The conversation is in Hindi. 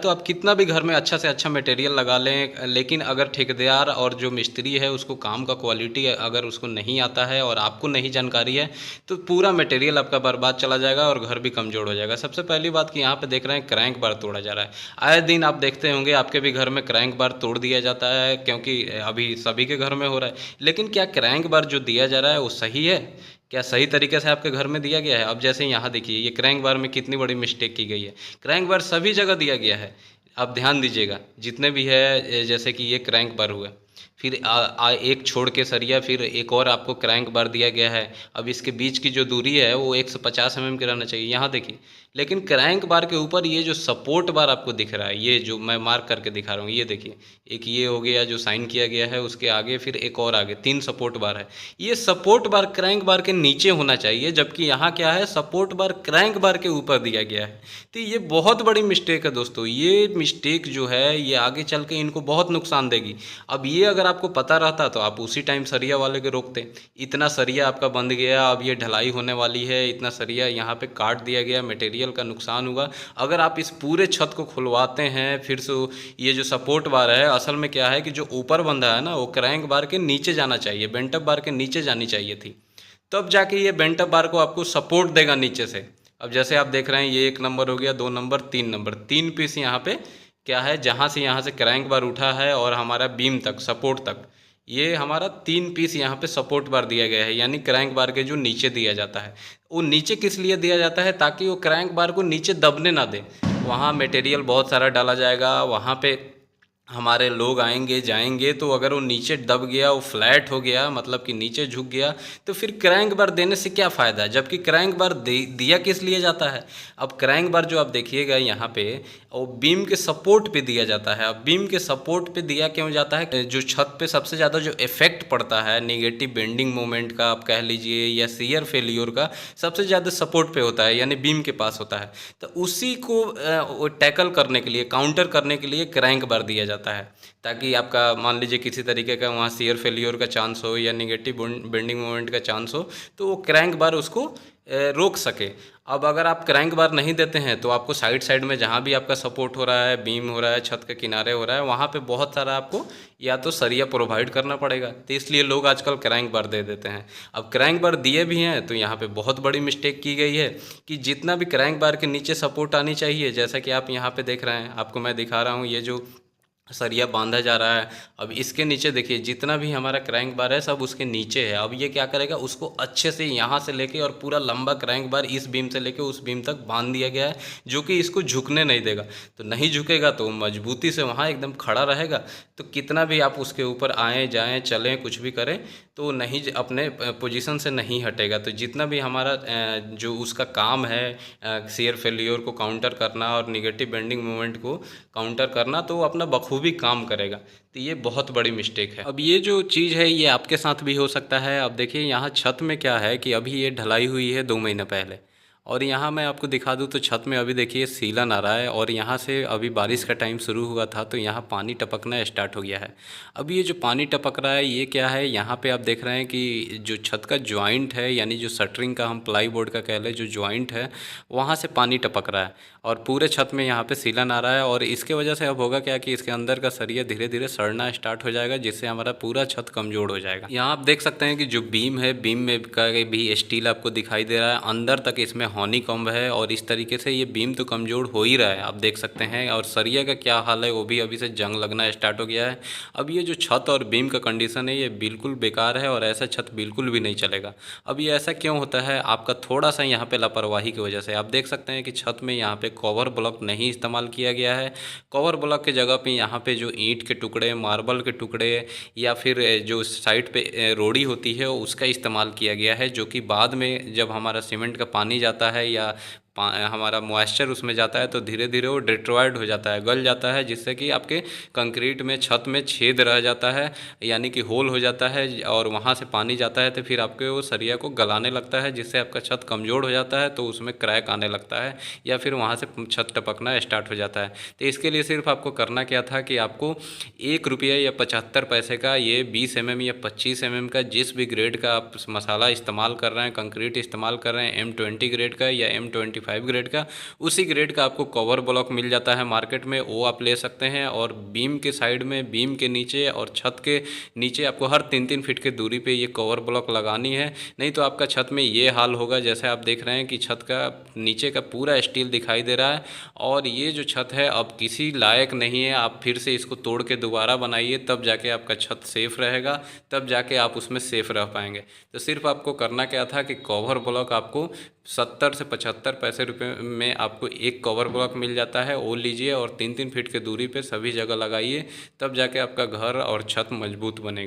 तो आप कितना भी घर में अच्छा से अच्छा मटेरियल लगा लें, लेकिन अगर ठेकेदार और जो मिस्त्री है उसको काम का क्वालिटी अगर उसको नहीं आता है और आपको नहीं जानकारी है, तो पूरा मटेरियल आपका बर्बाद चला जाएगा और घर भी कमज़ोर हो जाएगा। सबसे पहली बात कि यहाँ पे देख रहे हैं क्रैंक बार तोड़ा जा रहा है। आए दिन आप देखते होंगे आपके भी घर में क्रैंक बार तोड़ दिया जाता है, क्योंकि अभी सभी के घर में हो रहा है। लेकिन क्या क्रैंक बार जो दिया जा रहा है वो सही है? क्या सही तरीके से आपके घर में दिया गया है? अब जैसे यहाँ देखिए, ये क्रैंक बार में कितनी बड़ी मिस्टेक की गई है। क्रैंक बार सभी जगह दिया गया है, आप ध्यान दीजिएगा जितने भी है, जैसे कि ये क्रैंक बार हुआ, फिर एक छोड़ के सरिया, फिर एक और आपको क्रैंक बार दिया गया है। अब इसके बीच की जो दूरी है वो 150 mm की रहना चाहिए, यहाँ देखिए। लेकिन क्रैंक बार के ऊपर ये जो सपोर्ट बार आपको दिख रहा है, ये जो मैं मार्क करके दिखा रहा हूँ, ये देखिए, एक ये हो गया जो साइन किया गया है, उसके आगे फिर एक और आगे 3 सपोर्ट बार है। ये सपोर्ट बार क्रैंक बार के नीचे होना चाहिए, जबकि यहाँ क्या है, सपोर्ट बार क्रैंक बार के ऊपर दिया गया है। तो ये बहुत बड़ी मिस्टेक है दोस्तों। ये मिस्टेक जो है ये आगे चल के इनको बहुत नुकसान देगी। अब ये अगर आपको पता रहता तो आप उसी टाइम सरिया वाले के रोकते। इतना सरिया आपका बंध गया, अब ये ढलाई होने वाली है, इतना सरिया यहाँ पे काट दिया गया, मटेरियल का नुकसान हुआ। अगर आप इस पूरे छत को खुलवाते हैं फिर से, ये जो सपोर्ट बार है असल में क्या है कि जो ऊपर बंधा है ना, वो क्रैंक बार के नीचे जाना चाहिए, बेंटअप बार के नीचे जानी चाहिए थी, तब जाके ये बेंटअप बार को आपको सपोर्ट देगा नीचे से। अब जैसे आप देख रहे हैं, ये 1 नंबर हो गया, 2 नंबर, 3 नंबर, 3 पीस यहाँ पे क्या है, जहाँ से यहाँ से क्रैंक बार उठा है और हमारा बीम तक, सपोर्ट तक, ये हमारा 3 पीस यहाँ पे सपोर्ट बार दिया गया है, यानी क्रैंक बार के जो नीचे दिया जाता है। वो नीचे किस लिए दिया जाता है? ताकि वो क्रैंक बार को नीचे दबने ना दे। वहाँ मटेरियल बहुत सारा डाला जाएगा, वहाँ पे हमारे लोग आएंगे जाएंगे, तो अगर वो नीचे दब गया, वो फ्लैट हो गया, मतलब कि नीचे झुक गया, तो फिर क्रैंक बार देने से क्या फ़ायदा? जबकि क्रैंक बार दिया किस लिए जाता है? अब क्रैंक बार जो आप देखिएगा यहाँ पे, वो बीम के सपोर्ट पे दिया जाता है। अब बीम के सपोर्ट पे दिया क्यों जाता है? जो छत पे सबसे ज़्यादा जो इफेक्ट पड़ता है नेगेटिव बेंडिंग मोमेंट का, आप कह लीजिए, या शियर फेल्योर का, सबसे ज़्यादा सपोर्ट पे होता है, यानी बीम के पास होता है। तो उसी को टैकल करने के लिए, काउंटर करने के लिए क्रैंक बार दिया जाता है, ताकि आपका मान लीजिए किसी तरीके का वहाँ शियर फेल्योर का चांस हो या नेगेटिव बेंडिंग मोमेंट का चांस हो, तो वो क्रैंक बार उसको रोक सके। अब अगर आप क्रैंक बार नहीं देते हैं तो आपको साइड साइड में जहाँ भी आपका सपोर्ट हो रहा है, बीम हो रहा है, छत के किनारे हो रहा है, वहाँ पे बहुत सारा आपको या तो सरिया प्रोवाइड करना पड़ेगा। तो इसलिए लोग आजकल क्रैंक बार दे देते हैं। अब क्रैंक बार दिए भी हैं तो यहाँ पे बहुत बड़ी मिस्टेक की गई है कि जितना भी क्रैंक बार के नीचे सपोर्ट आनी चाहिए, जैसा कि आप यहाँ पे देख रहे हैं, आपको मैं दिखा रहा हूँ, ये जो सरिया बांधा जा रहा है, अब इसके नीचे देखिए जितना भी हमारा क्रैंक बार है सब उसके नीचे है। अब ये क्या करेगा, उसको अच्छे से यहाँ से लेके और पूरा लंबा क्रैंक बार इस बीम से लेके उस बीम तक बांध दिया गया है, जो कि इसको झुकने नहीं देगा। तो नहीं झुकेगा तो मजबूती से वहाँ एकदम खड़ा रहेगा। तो कितना भी आप उसके ऊपर आएँ जाएँ चलें कुछ भी करें, तो नहीं अपने पोजीशन से नहीं हटेगा। तो जितना भी हमारा जो उसका काम है, शियर फेल्योर को काउंटर करना और निगेटिव बेंडिंग मोमेंट को काउंटर करना, तो वो अपना बखूबी काम करेगा। तो ये बहुत बड़ी मिस्टेक है। अब ये जो चीज़ है ये आपके साथ भी हो सकता है। अब देखिए यहाँ छत में क्या है कि अभी ये ढलाई हुई है 2 महीने पहले, और यहाँ मैं आपको दिखा दूँ तो छत में अभी देखिए सीलन आ रहा है, और यहाँ से अभी बारिश का टाइम शुरू हुआ था तो यहाँ पानी टपकना स्टार्ट हो गया है। अब ये जो पानी टपक रहा है ये क्या है, यहाँ पे आप देख रहे हैं कि जो छत का जॉइंट है, यानी जो शटरिंग का हम प्लाई बोर्ड का कह लें जो जॉइंट है, वहाँ से पानी टपक रहा है और पूरे छत में यहाँ पे सीलन आ रहा है। और इसके वजह से अब होगा क्या कि इसके अंदर का सरिया धीरे धीरे सड़ना स्टार्ट हो जाएगा, जिससे हमारा पूरा छत कमज़ोर हो जाएगा। यहाँ आप देख सकते हैं कि जो बीम है, बीम में का भी स्टील आपको दिखाई दे रहा है, अंदर तक इसमें हनीकॉम्ब है, और इस तरीके से ये बीम तो कमज़ोर हो ही रहा है, आप देख सकते हैं। और सरिया का क्या हाल है, वो भी अभी से जंग लगना स्टार्ट हो गया है। अब ये जो छत और बीम का कंडीशन है ये बिल्कुल बेकार है, और ऐसा छत बिल्कुल भी नहीं चलेगा। अब ये ऐसा क्यों होता है, आपका थोड़ा सा यहाँ पे लापरवाही की वजह से। आप देख सकते हैं कि छत में यहाँ पे कवर ब्लॉक नहीं इस्तेमाल किया गया है। कवर ब्लॉक के जगह पे यहाँ पे जो ईंट के टुकड़े, मार्बल के टुकड़े, या फिर जो साइड पे रोड़ी होती है उसका इस्तेमाल किया गया है, जो कि बाद में जब हमारा सीमेंट का पानी जाता है या हमारा मॉइस्चर उसमें जाता है तो धीरे धीरे वो डिट्रॉयड हो जाता है, गल जाता है, जिससे कि आपके कंक्रीट में, छत में छेद रह जाता है, यानी कि होल हो जाता है, और वहाँ से पानी जाता है तो फिर आपके वो सरिया को गलाने लगता है, जिससे आपका छत कमज़ोर हो जाता है, तो उसमें क्रैक आने लगता है या फिर वहाँ से छत टपकना स्टार्ट हो जाता है। तो इसके लिए सिर्फ आपको करना क्या था कि आपको 1 रुपया या 75 पैसे का ये 20 mm या 25 mm का जिस भी ग्रेड का आप मसाला इस्तेमाल कर रहे हैं, कंक्रीट इस्तेमाल कर रहे हैं, M20 ग्रेड का या M24 25 ग्रेड का, उसी ग्रेड का आपको कवर ब्लॉक मिल जाता है मार्केट में, वो आप ले सकते हैं। और बीम के साइड में, बीम के नीचे और छत के नीचे आपको हर 3-3 फीट की दूरी पे ये कवर ब्लॉक लगानी है। नहीं तो आपका छत में ये हाल होगा, जैसे आप देख रहे हैं कि छत का नीचे का पूरा स्टील दिखाई दे रहा है और ये जो छत है अब किसी लायक नहीं है। आप फिर से इसको तोड़ के दोबारा बनाइए, तब जाके आपका छत सेफ रहेगा, तब जाके आप उसमें सेफ रह पाएंगे। तो सिर्फ आपको करना क्या था कि कवर ब्लॉक आपको 70 से 75 पैसे रुपये में आपको एक कवर ब्लॉक मिल जाता है, वो लीजिए और 3-3 फीट की दूरी पे सभी जगह लगाइए, तब जाके आपका घर और छत मजबूत बनेगा।